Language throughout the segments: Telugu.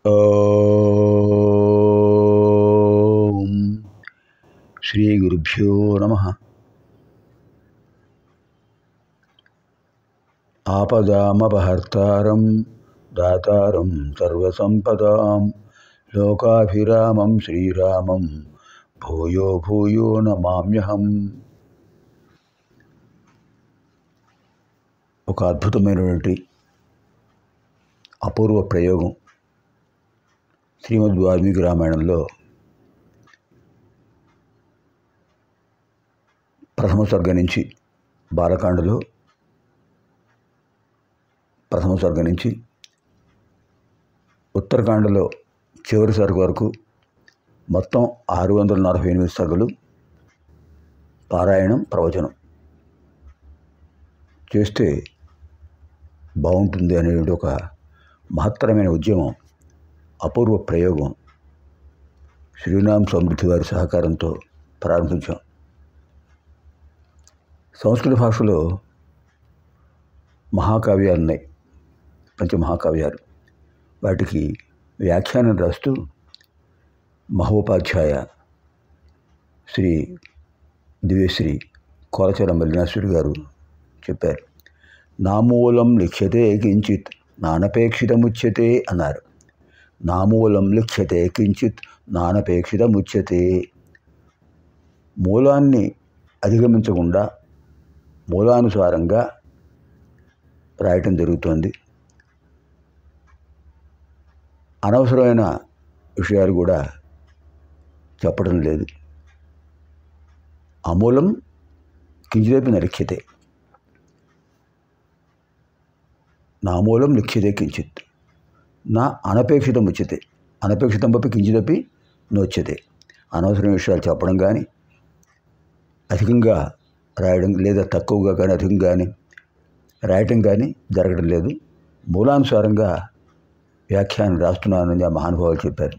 ఓం శ్రీ గురుభ్యో నమః. ఆపదామపహర్తారం దాతారం సర్వసంపదాం లోకాభిరామం శ్రీరామం భూయో భూయో నమామ్యహం. ఒక అద్భుతమైనటువంటి అపూర్వ ప్రయోగం శ్రీమద్ వాల్మీకి రామాయణంలో ప్రథమ సర్గ నుంచి బాలకాండలో ప్రథమ సర్గ నుంచి ఉత్తరకాండలో చివరి సర్గ వరకు మొత్తం 648 సర్గలు పారాయణం ప్రవచనం చేస్తే బాగుంటుంది అనేటువంటి ఒక మహత్తరమైన ఉద్యమం, అపూర్వ ప్రయోగం శ్రీరామ్ సమృద్ధి వారి సహకారంతో ప్రారంభించాం. సంస్కృత భాషలో మహాకావ్యాలు ఉన్నాయి, పంచమహాకావ్యాలు. వాటికి వ్యాఖ్యానం రాస్తూ మహోపాధ్యాయ శ్రీ దివ్యశ్రీ కోలచర మల్లినాథుడు గారు చెప్పారు. నామూలం లిఖ్యతే కించిత్ నానపేక్షితముచ్యతే అన్నారు. నామూలం లిఖ్యతే కించిత్ నానపేక్షితముచ్యతే. మూలాన్ని అధిగమించకుండా మూలానుసారంగా రాయటం జరుగుతోంది. అనవసరమైన విషయాలు కూడా చెప్పడం లేదు. అమూలం కించిదపి నలిఖ్యతే, నామూలం లిఖ్యతే కించిత్ నా అనపేక్షితం ఉచ్యతే, అనపేక్షితం పప్పి కించిదపి నోచ్యతే. అనవసరమైన విషయాలు చెప్పడం కానీ, అధికంగా రాయడం లేదా తక్కువగా కానీ అధికంగా కానీ రాయటం కానీ జరగడం లేదు. మూలానుసారంగా వ్యాఖ్యానం రాస్తున్నానని ఆ మహానుభావులు చెప్పారు.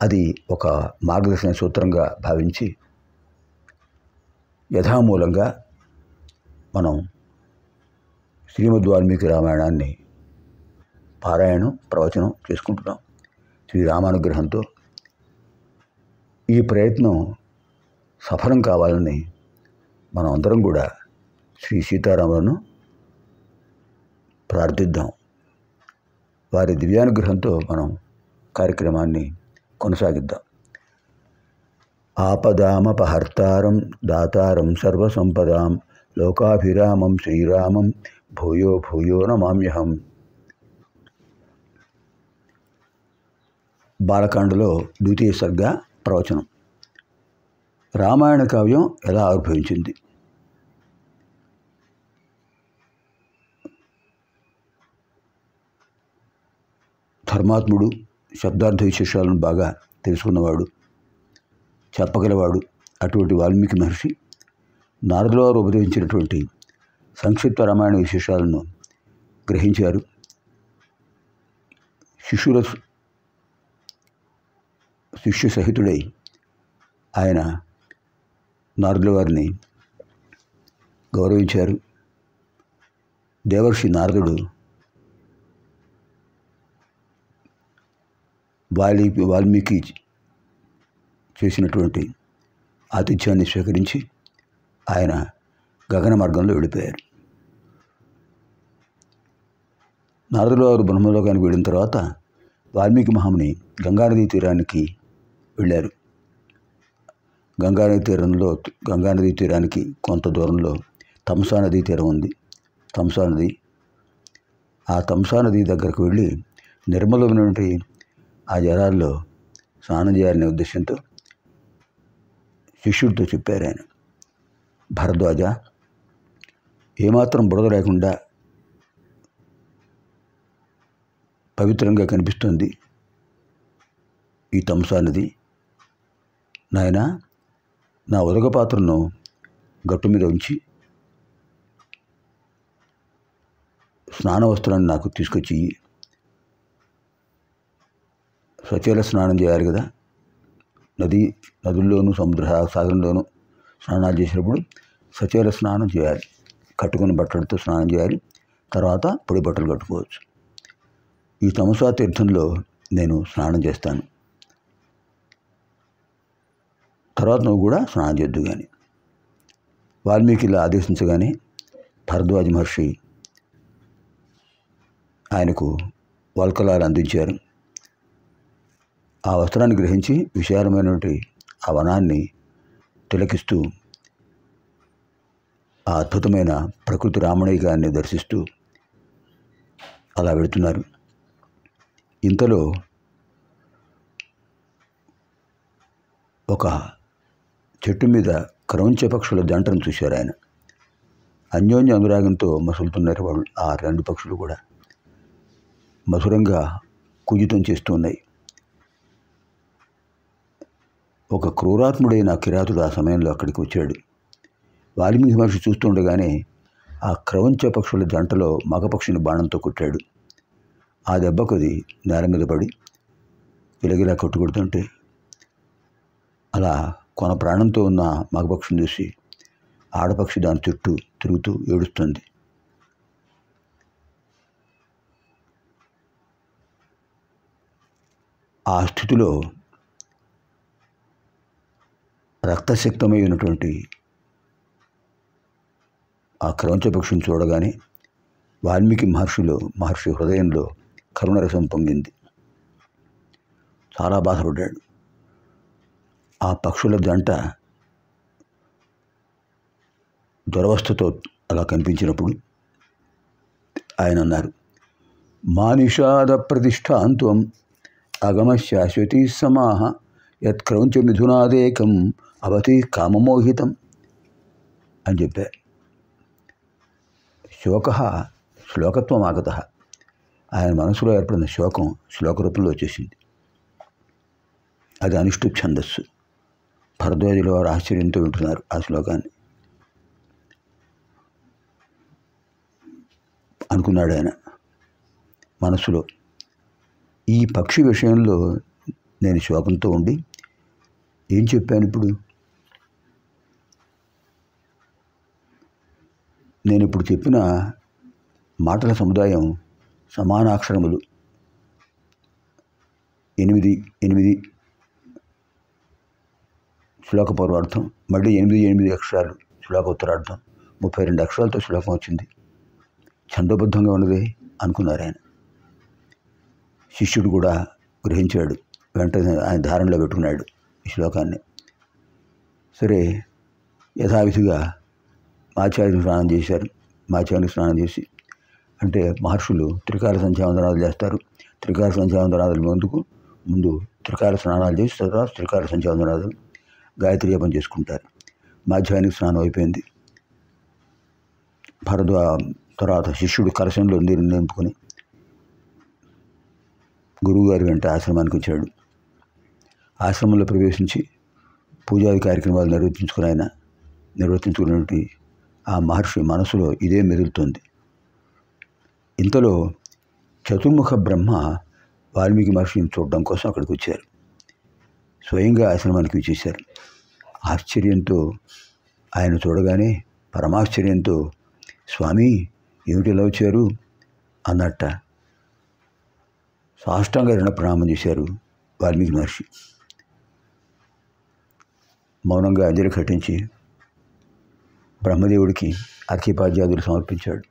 అది ఒక మార్గదర్శన సూత్రంగా భావించి యథామూలంగా మనం శ్రీమద్ వాల్మీకి రామాయణాన్ని పారాయణం ప్రవచనం చేసుకుంటున్నాం శ్రీరామానుగ్రహంతో. ఈ ప్రయత్నం సఫలం కావాలని మనం అందరం కూడా శ్రీ సీతారాములను ప్రార్థిద్దాం. వారి దివ్యానుగ్రహంతో మనం కార్యక్రమాన్ని కొనసాగిద్దాం. ఆపదామపహర్తారం దాతారం సర్వసంపదాం లోకాభిరామం శ్రీరామం భూయో భూయో నమామ్యహం. బాలకాండలో ద్వితీయ సర్గ ప్రవచనం. రామాయణ కావ్యం ఎలా ఆవిర్భవించింది? ధర్మాత్ముడు, శబ్దార్థ విశేషాలను బాగా తెలుసుకున్నవాడు, చెప్పగలవాడు అటువంటి వాల్మీకి మహర్షి నారదుల వారు ఉపదేశించినటువంటి సంక్షిప్త రామాయణ విశేషాలను గ్రహించారు. శిష్య సహితుడై ఆయన నారదుల వారిని గౌరవించారు. దేవర్షి నారదుడు వాల్మీకి చేసినటువంటి ఆతిథ్యాన్ని స్వీకరించి ఆయన గగన మార్గంలో వెళ్ళిపోయారు. నారదుల వారు బ్రహ్మలోకానికి వెళ్ళిన తర్వాత వాల్మీకి మహాముని గంగానదీ తీరానికి వెళ్ళారు. గంగానదీ తీరానికి కొంత దూరంలో తంసా నదీ తీరం ఉంది. తంసా నది, ఆ తంసా నది దగ్గరకు వెళ్ళి నిర్మలమైనటువంటి ఆ జలాల్లో స్నానం చేయాలనే ఉద్దేశంతో శిష్యుడితో చెప్పారు ఆయన. భరద్వాజ, ఏమాత్రం బురద లేకుండా పవిత్రంగా కనిపిస్తుంది ఈ తంసా నది. నాయన, నా ఉదక పాత్రను గట్టు మీద ఉంచి స్నాన వస్త్రాన్ని నాకు తీసుకొచ్చి స్వచ్ఛల స్నానం చేయాలి కదా. నదుల్లోనూ సముద్ర సాగరంలోనూ స్నానాలు చేసినప్పుడు సచేల స్నానం చేయాలి. కట్టుకున్న బట్టలతో స్నానం చేయాలి. తర్వాత పొడి బట్టలు కట్టుకోవచ్చు. ఈ తమసా తీర్థంలో నేను స్నానం చేస్తాను, తర్వాత నువ్వు కూడా స్నానం చేద్దు కానీ. వాల్మీకి ఇలా ఆదేశించగానే భరద్వాజ మహర్షి ఆయనకు వల్కలాలు అందించారు. ఆ వస్త్రాన్ని గ్రహించి విశాలమైనటువంటి ఆ వనాన్ని తిలకిస్తూ ఆ అద్భుతమైన ప్రకృతి రామణీయాన్ని దర్శిస్తూ అలా వెళుతున్నారు. ఇంతలో ఒక చెట్టు మీద క్రౌంచ పక్షుల జంటను చూశారు ఆయన. అన్యోన్య అనురాగంతో మసులుతున్నారు వాళ్ళు. ఆ రెండు పక్షులు కూడా మధురంగా కుజితం చేస్తూ ఉన్నాయి. ఒక క్రూరాత్ముడైన కిరాతుడు ఆ సమయంలో అక్కడికి వచ్చాడు. వాల్మీకి మహర్షి చూస్తుండగానే ఆ క్రౌంచ పక్షుల జంటలో మగపక్షిని బాణంతో కొట్టాడు. ఆ దెబ్బకు అది నేల మీద పడి గిలగిలా కొట్టుకొడుతుంటే అలా కొన ప్రాణంతో ఉన్న మగపక్షిని చూసి ఆడపక్షి దాని చుట్టూ తిరుగుతూ ఏడుస్తుంది. ఆ స్థితిలో రక్తశక్తమై ఉన్నటువంటి ఆ క్రౌంచ పక్షిని చూడగానే వాల్మీకి మహర్షి హృదయంలో కరుణరసం పొంగింది. చాలా బాధపడ్డాడు. ఆ పక్షుల జంట దురవస్థతో అలా కనిపించినప్పుడు ఆయన అన్నారు, మానిషాద ప్రతిష్టాంత్వం అగమ శాశ్వతీ సమాహ యత్ క్రౌంచ మిథునాదేకం అవతి కామమోహితం అని చెప్పారు. శ్లోకత్వం ఆగత. ఆయన మనసులో ఏర్పడిన శోకం శ్లోక రూపంలో వచ్చేసింది. అది అనుష్ఠుప్ ఛందస్సు. భరద్వాజుల వారు ఆశ్చర్యంతో వింటున్నారు ఆ శ్లోకాన్ని. అనుకున్నాడు ఆయన మనసులో, ఈ పక్షి విషయంలో నేను శోకంతో ఉండి ఏం చెప్పాను ఇప్పుడు? నేను ఇప్పుడు చెప్పిన మాటల సముదాయం సమానాక్షరములు 8 శ్లోక పూర్వార్థం, మళ్ళీ 8 అక్షరాలు శ్లోక ఉత్తరార్థం, 32 అక్షరాలతో శ్లోకం వచ్చింది. ఛందోబద్ధంగా ఉన్నదే అనుకున్నారు ఆయన. శిష్యుడు కూడా గ్రహించాడు. వెంటనే ఆయన ధారణలో పెట్టుకున్నాడు ఈ శ్లోకాన్ని. సరే, యథావిధిగా ఆచార్యులు స్నానం చేశారు. ఆచార్యులు స్నానం చేసి, అంటే మహర్షులు త్రికాల సంధ్యావందనాలు చేస్తారు. త్రికాల సంధ్యావందనాలు ముందు త్రికాల స్నానాలు చేసి తర్వాత త్రికాల సంధ్యావందనాలు గాయత్రి జపం చేసుకుంటారు. మాధ్యాహ్నిక స్నానం అయిపోయింది. తర్వాత శిష్యుడు కలశంలో నీరు నింపుకొని గురువుగారి వెంట ఆశ్రమానికి వచ్చాడు. ఆశ్రమంలో ప్రవేశించి పూజాది కార్యక్రమాలు నిర్వర్తించుకున్నటువంటి ఆ మహర్షి మనసులో ఇదే మెదులుతుంది. ఇంతలో చతుర్ముఖ బ్రహ్మ వాల్మీకి మహర్షిని చూడడం కోసం అక్కడికి వచ్చారు. స్వయంగా ఆశ్రమానికి వచ్చేశారు. ఆశ్చర్యంతో ఆయన చూడగానే పరమాశ్చర్యంతో, స్వామి ఏమిటి ఇలా వచ్చారు అన్నట్ట సాష్టాంగ రుణ ప్రణామం చేశారు వాల్మీకి మహర్షి. మౌనంగా అంజలి ఘటించి బ్రహ్మదేవుడికి అర్ఘ్యపాద్యాదులు సమర్పించాడు.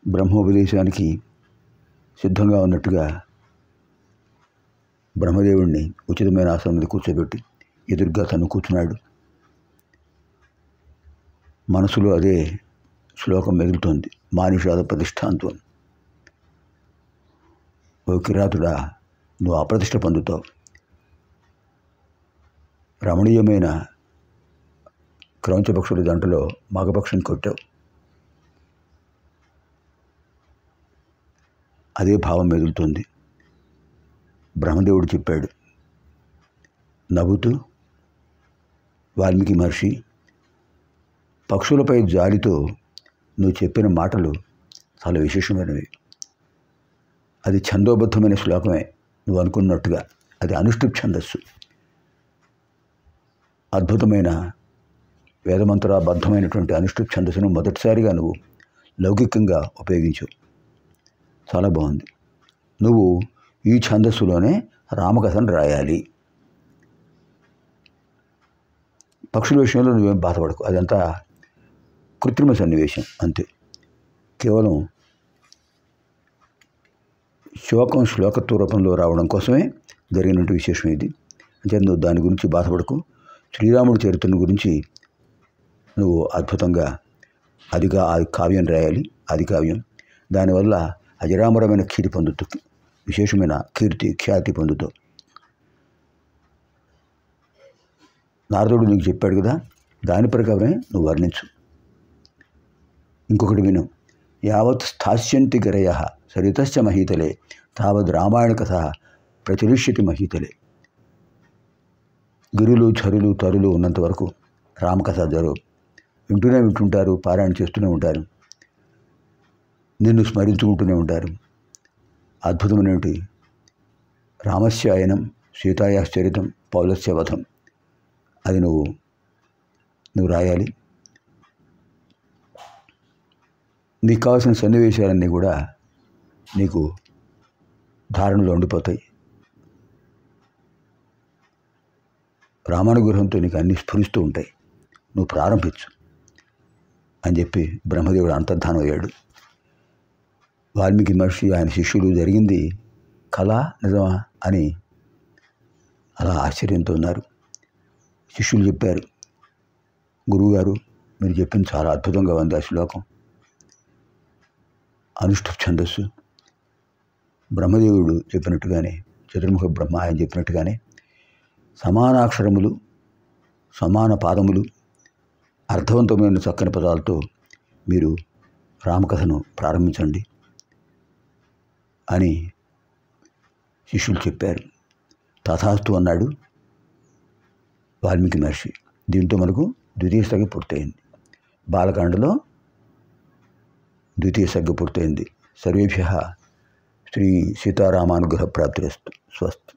బ్రహ్మోపదేశానికి సిద్ధంగా ఉన్నట్టుగా బ్రహ్మదేవుడిని ఉచితమైన ఆసనం మీద కూర్చోబెట్టి ఎదురుగా తను కూర్చున్నాడు. మనసులో అదే శ్లోకం మెదులుతోంది, మానిషాద ప్రతిష్టాంత్వం. ఓ కిరాతుడా, నువ్వు అప్రతిష్ట పొందుతావు. రమణీయమైన క్రౌంచపక్షుల జంటలో మగపక్షిని కొట్టావు. అదే భావం మెదులుతుంది. బ్రహ్మదేవుడు చెప్పాడు నవ్వుతూ, వాల్మీకి మహర్షి, పక్షులపై జాలితో నువ్వు చెప్పిన మాటలు చాలా విశేషమైనవి. అది ఛందోబద్ధమైన శ్లోకమే నువ్వు అనుకున్నట్టుగా. అది అనుష్ఠుప్ ఛందస్సు. అద్భుతమైన వేదమంత్రాబద్ధమైనటువంటి అనుష్ఠుప్ ఛందస్సును మొదటిసారిగా నువ్వు లౌకికంగా ఉపయోగించు. చాలా బాగుంది. నువ్వు ఈ ఛందస్సులోనే రామకథను రాయాలి. పక్షుల విషయంలో నువ్వేం బాధపడకు, అదంతా కృత్రిమ సన్నివేశం అంతే. కేవలం శోకం శ్లోకత్వ రూపంలో రావడం కోసమే జరిగినట్టు విశేషం ఇది. అంటే నువ్వు దాని గురించి బాధపడకు. శ్రీరాముడి చరిత్రను గురించి నువ్వు అద్భుతంగా అది కావ్యం రాయాలి. అది కావ్యం. దానివల్ల అజరామరమైన కీర్తి పొందుతూ, విశేషమైన ఖ్యాతి పొందుతూ. నారదుడు నీకు చెప్పాడు కదా, దాని ప్రకారమే నువ్వు వర్ణించు. ఇంకొకటి విను. యావత్ స్థాస్యంతి గిరయ సరితశ్చ మహీతలే తావద్ రామాయణ కథ ప్రతిరిష్యతి మహీతలే. గిరులు ఝరులు తరులు ఉన్నంత వరకు రామకథ వింటుంటారు, పారాయణ చేస్తూనే ఉంటారు, నిన్ను స్మరించుకుంటూనే ఉంటారు. అద్భుతమైనటువంటి రామస్య అయనం, సీతాయాశ్చరితం, పౌలస్య వధం, అది నువ్వు రాయాలి. నీకు కావాల్సిన సన్నివేశాలన్నీ కూడా నీకు ధారణలో ఉండిపోతాయి. రామానుగ్రహంతో నీకు అన్నీ స్ఫురిస్తూ ఉంటాయి. నువ్వు ప్రారంభించు అని చెప్పి బ్రహ్మదేవుడు అంతర్ధానం అయ్యాడు. వాల్మీకి మహర్షి ఆయన శిష్యులు జరిగింది కళ నిజమా అని అలా ఆశ్చర్యంతో ఉన్నారు. శిష్యులు చెప్పారు, గురువుగారు మీరు చెప్పింది చాలా అద్భుతంగా ఉంది. ఆ శ్లోకం అనుష్ఠుప్ ఛందస్సు బ్రహ్మదేవుడు చెప్పినట్టుగానే, చతుర్ముఖ బ్రహ్మ ఆయన చెప్పినట్టుగానే సమానాక్షరములు, సమాన పాదములు, అర్థవంతమైన చక్కని పదాలతో మీరు రామకథను ప్రారంభించండి అని శిష్యులు చెప్పారు. తథాస్తు అన్నాడు వాల్మీకి మహర్షి. దీంతో మనకు ద్వితీయ సర్గ పూర్తయింది. బాలకాండలో ద్వితీయ సర్గ పూర్తయింది. సర్వేభ్యః శ్రీ సీతారామానుగ్రహ ప్రాప్తిరస్తు. స్వస్తి.